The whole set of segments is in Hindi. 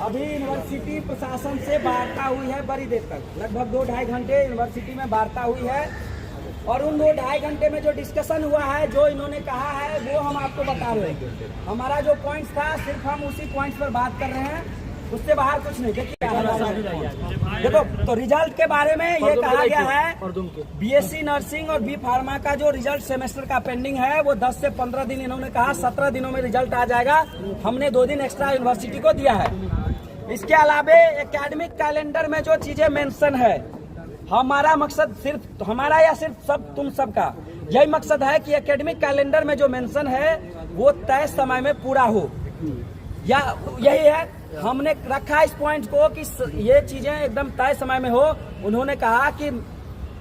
अभी यूनिवर्सिटी प्रशासन से वार्ता हुई है बड़ी देर तक, लगभग 2-2.5 घंटे यूनिवर्सिटी में वार्ता हुई है। और उन 2-2.5 घंटे में जो डिस्कशन हुआ है, जो इन्होंने कहा है, वो हम आपको बता रहे हैं। हमारा जो पॉइंट्स था, सिर्फ हम उसी पॉइंट्स पर बात कर रहे हैं, उससे बाहर कुछ नहीं। देखो, तो रिजल्ट के बारे में ये कहा गया है, बीएससी नर्सिंग और बी फार्मा का जो रिजल्ट सेमेस्टर का पेंडिंग है, वो 10 से 15 दिन, इन्होंने कहा 17 दिनों में रिजल्ट आ जाएगा। हमने 2 दिन एक्स्ट्रा यूनिवर्सिटी को दिया है। इसके अलावा एकेडमिक कैलेंडर में जो चीजें मेंशन है, हमारा मकसद सिर्फ हमारा या सिर्फ तुम सबका यही मकसद है कि एकेडमिक कैलेंडर में जो मेंशन है वो तय समय में पूरा हो, या यही है। हमने रखा इस पॉइंट को कि ये चीजें एकदम तय समय में हो। उन्होंने कहा कि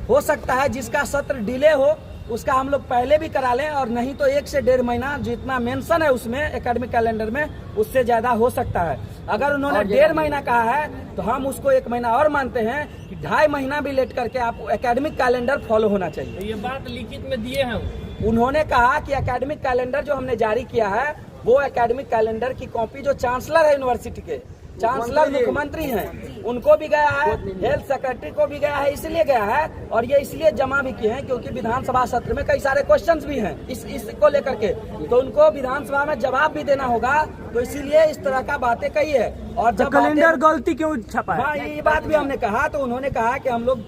हो सकता है जिसका सत्र डिले हो उसका हम लोग पहले भी करा लें, और नहीं तो 1 से 1.5 महीना जितना मेंशन है उसमें एकेडमिक कैलेंडर में, उससे ज्यादा हो सकता है। अगर उन्होंने 1.5 महीना कहा है तो हम उसको 1 महीना और मानते हैं कि 2.5 महीना भी लेट करके आप एकेडमिक कैलेंडर फॉलो होना चाहिए। ये बात लिखित में दिए हैं। उन्होंने कहा कि एकेडमिक कैलेंडर जो हमने जारी किया है, वो एकेडमिक कैलेंडर की कॉपी जो चांसलर है यूनिवर्सिटी के, चांसलर मुख्यमंत्री हैं, उनको भी गया है, हेल्थ सेक्रेटरी को भी गया है, इसलिए गया है। और ये इसलिए जमा भी किए हैं क्योंकि विधानसभा सत्र में कई सारे क्वेश्चंस भी हैं इसको लेकर के, तो उनको विधानसभा में जवाब भी देना होगा, तो इसीलिए इस तरह का बातें कही है। और जब कैलेंडर गलती क्यों छपा है, हाँ, ये बात भी हमने कहा, तो उन्होंने कहा कि हम लोग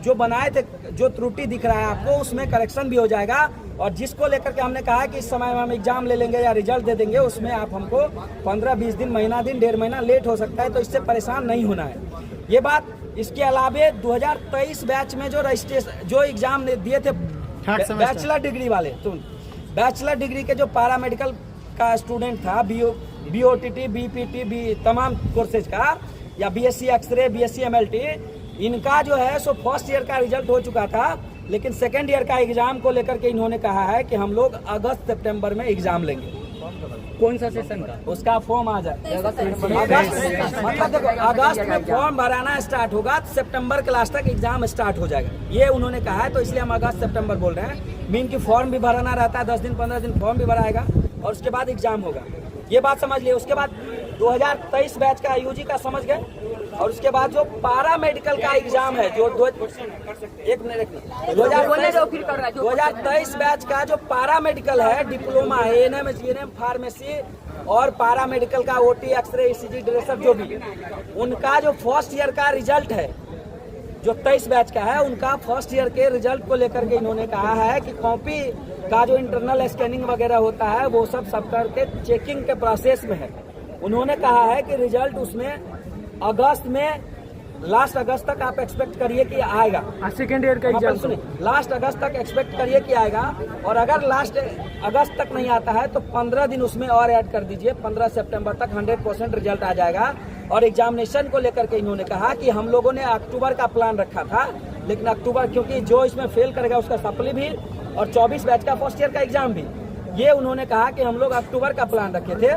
जो बनाए थे, जो त्रुटि दिख रहा है आपको, उसमें करेक्शन भी हो जाएगा। और जिसको लेकर के हमने कहा कि इस समय हम एग्जाम ले लेंगे या रिजल्ट दे देंगे, उसमें आप हमको 15-20 दिन, महीना दिन, 1.5 महीना लेट हो सकता है, तो इससे परेशान नहीं होना है, ये बात। इसके अलावा 2023 बैच में जो रजिस्ट्रेशन, जो एग्जाम दिए थे बैचलर डिग्री वाले, तो बैचलर डिग्री के जो पैरामेडिकल का स्टूडेंट था, BOTT, BPT, तमाम कोर्सेज का, या BSc एक्सरे, BSc MLT, इनका जो है सो फर्स्ट ईयर का रिजल्ट हो चुका था, लेकिन सेकेंड ईयर का एग्जाम को लेकर के इन्होंने कहा है कि हम लोग अगस्त सितंबर में एग्जाम लेंगे। कौन सा सेशन का? उसका फॉर्म आ जाए अगस्त, मतलब देखो, अगस्त में फॉर्म भराना स्टार्ट होगा, सितंबर के लास्ट तक एग्जाम स्टार्ट हो जाएगा, ये उन्होंने कहा है। तो इसलिए हम अगस्त सितंबर बोल रहे हैं। मीन की फॉर्म भी भराना रहता है, 10 दिन 15 दिन फॉर्म भी भराएगा, और उसके बाद एग्जाम होगा, ये बात समझ लिए। उसके बाद 2023 बैच का UG का समझ गए, और उसके बाद जो पारा मेडिकल का एग्जाम है, जो 2023 बैच का जो पारा मेडिकल है, डिप्लोमा ANM, GNM, फार्मेसी और पारा मेडिकल का OT, एक्सरे, ECG, ड्रेसर, जो भी, उनका जो फर्स्ट ईयर का रिजल्ट है, जो 23 बैच का है, उनका फर्स्ट ईयर के रिजल्ट को लेकर के इन्होंने कहा है कि कॉपी का जो इंटरनल स्कैनिंग वगैरह होता है, वो सब करके चेकिंग के प्रोसेस में है। उन्होंने कहा है कि रिजल्ट उसमें अगस्त में, लास्ट अगस्त तक आप एक्सपेक्ट करिए कि आएगा। सेकेंड ईयर का एग्जाम सुनिए, लास्ट अगस्त तक एक्सपेक्ट करिए कि आएगा, और अगर लास्ट अगस्त तक नहीं आता है तो 15 दिन उसमें और ऐड कर दीजिए, 15 सितंबर तक 100% रिजल्ट आ जाएगा। और एग्जामिनेशन को लेकर के इन्होंने कहा कि हम लोगों ने अक्टूबर का प्लान रखा था, लेकिन अक्टूबर, क्योंकि जो इसमें फेल करेगा उसका सप्ली भी, और 24 बैच का फर्स्ट ईयर का एग्जाम भी, ये उन्होंने कहा कि हम लोग अक्टूबर का प्लान रखे थे,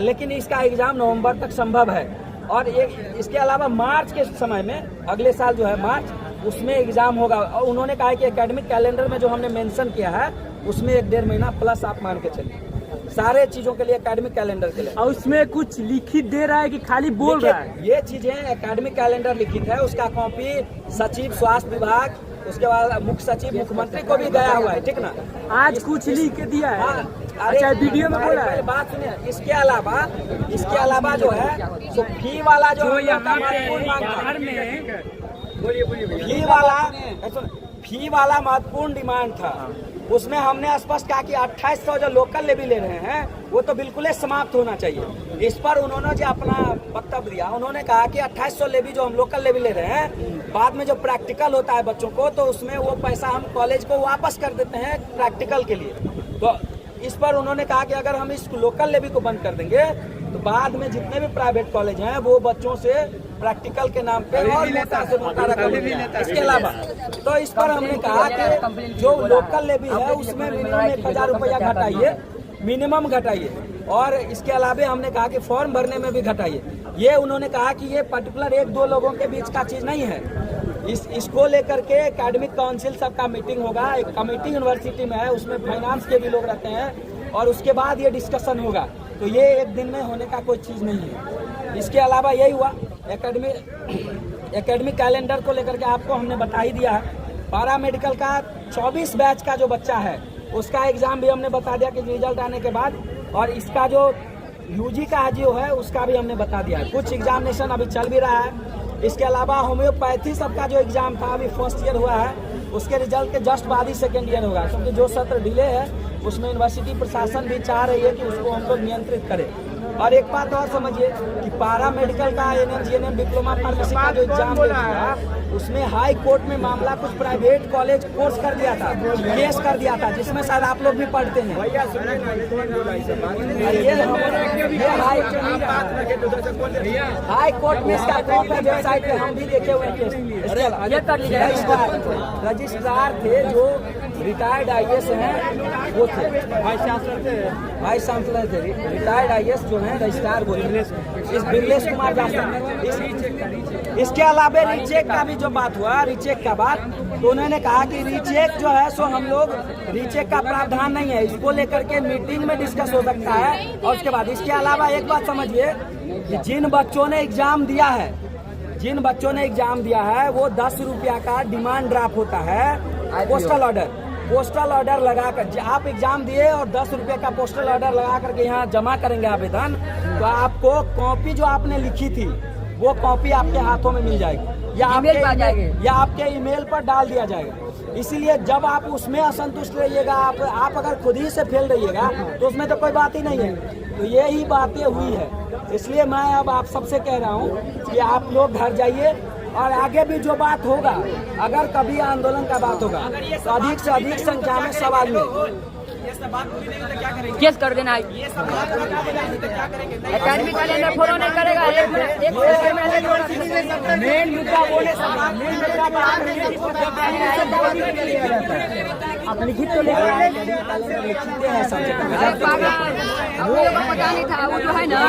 लेकिन इसका एग्जाम नवंबर तक संभव है। और इसके अलावा मार्च के समय में, अगले साल जो है मार्च, उसमें एग्जाम होगा। और उन्होंने कहा कि एकेडमिक कैलेंडर में जो हमने मेंशन किया है, उसमें 1-1.5 महीना प्लस आप मान के चलिए, सारे चीजों के लिए एकेडमिक कैलेंडर के लिए। और उसमें कुछ लिखित दे रहा है कि खाली बोल रहा है? ये चीजें एकेडमिक कैलेंडर लिखित है, उसका कॉपी सचिव स्वास्थ्य विभाग, उसके बाद मुख्य सचिव मुख्यमंत्री को भी गया हुआ है, ठीक ना। आज कुछ लिख के दिया है। हाँ, अच्छा, वीडियो में बोला है। बात सुनिए, इसके अलावा जो है तो फी वाला जो फी वाला महत्वपूर्ण डिमांड था, उसमें हमने स्पष्ट कहा कि 2800 जो लोकल लेवी ले रहे हैं, वो तो बिल्कुल ही समाप्त होना चाहिए। इस पर उन्होंने जो अपना वक्तव्य दिया, उन्होंने कहा कि 2800 लेवी जो हम लोकल लेवी ले रहे हैं, बाद में जो प्रैक्टिकल होता है बच्चों को, तो उसमें वो पैसा हम कॉलेज को वापस कर देते हैं प्रैक्टिकल के लिए। तो इस पर उन्होंने कहा कि अगर हम इस लोकल लेवी को बंद कर देंगे, तो बाद में जितने भी प्राइवेट कॉलेज हैं, वो बच्चों से प्रैक्टिकल के नाम पे और मोटा से मोटा रकम। इसके अलावा तो इस पर हमने कहा कि जो लोकल लेवी है, उसमें मिनिमम 1000 रुपया घटाइए, मिनिमम घटाइए, और इसके अलावा हमने कहा कि फॉर्म भरने में भी घटाइए। ये उन्होंने कहा कि ये पर्टिकुलर 1-2 लोगों के बीच का चीज नहीं है, इसको लेकर के एकेडमिक काउंसिल सबका मीटिंग होगा, एक कमेटी यूनिवर्सिटी में है, उसमें फाइनेंस के भी लोग रहते हैं, और उसके बाद ये डिस्कशन होगा। तो ये एक दिन में होने का कोई चीज़ नहीं है। इसके अलावा यही हुआ एकेडमिक कैलेंडर को लेकर के आपको हमने बता ही दिया है। पारा मेडिकल का 24 बैच का जो बच्चा है उसका एग्ज़ाम भी हमने बता दिया कि रिजल्ट आने के बाद, और इसका जो यूजी का जो है उसका भी हमने बता दिया है। कुछ एग्जामिनेशन अभी चल भी रहा है। इसके अलावा होम्योपैथी सबका जो एग्ज़ाम था अभी फर्स्ट ईयर हुआ है, उसके रिजल्ट के जस्ट बाद ही सेकेंड ईयर होगा, क्योंकि जो सत्र डिले है उसमें यूनिवर्सिटी प्रशासन भी चाह रही है कि उसको हम लोग नियंत्रित करें। और एक बात और समझिए कि पारा मेडिकल का एनएम जीएनएम डिप्लोमा फार्मेसी का जो एग्जाम था उसमें हाई कोर्ट में मामला कुछ प्राइवेट कॉलेज कोर्स कर दिया था, केस कर दिया था, जिसमें शायद आप लोग भी पढ़ते हैं। हाई कोर्ट में इसका कॉपी है वेबसाइट पे, हम भी देखे हुए केस। रजिस्ट्रार थे जो रिटायर्ड आईएएस हैं वो थे, वाइस चांसलर थे, रिटायर्ड आईएएस जो हैं रजिस्ट्रार वो इस बिरलेश कुमार जासर। इसके अलावा रीचेक का भी जो बात हुआ, रीचेक का बात, तो उन्होंने कहा कि रीचेक जो है सो हम लोग रीचेक का प्रावधान नहीं है, इसको लेकर के मीटिंग में डिस्कस हो सकता है। और उसके बाद इसके अलावा एक बात समझिए कि जिन बच्चों ने एग्जाम दिया है वो 10 रुपया का डिमांड ड्राफ्ट होता है, पोस्टल ऑर्डर लगाकर आप एग्जाम दिए और 10 रुपये का पोस्टल ऑर्डर लगा करके यहाँ जमा करेंगे आवेदन, तो आपको कॉपी जो आपने लिखी थी वो कॉपी आपके हाथों में मिल जाएगी या आपके ईमेल पर डाल दिया जाएगा। इसीलिए जब आप उसमें असंतुष्ट रहिएगा, आप अगर खुद ही से फेल रहिएगा तो उसमें तो कोई बात ही नहीं है। तो यही बातें हुई है, इसलिए मैं अब आप सबसे कह रहा हूँ कि आप लोग घर जाइए और आगे भी जो बात होगा, अगर कभी आंदोलन का बात होगा तो अधिक से अधिक संख्या में सब आदमी केस कर देना। एकेडमिक कैलेंडर फॉलो नहीं करेगा। मेन मुद्दा बोले आप लिखित तो लेकर आए, लिखते हैं सब जगह। पता नहीं था वो जो है ना।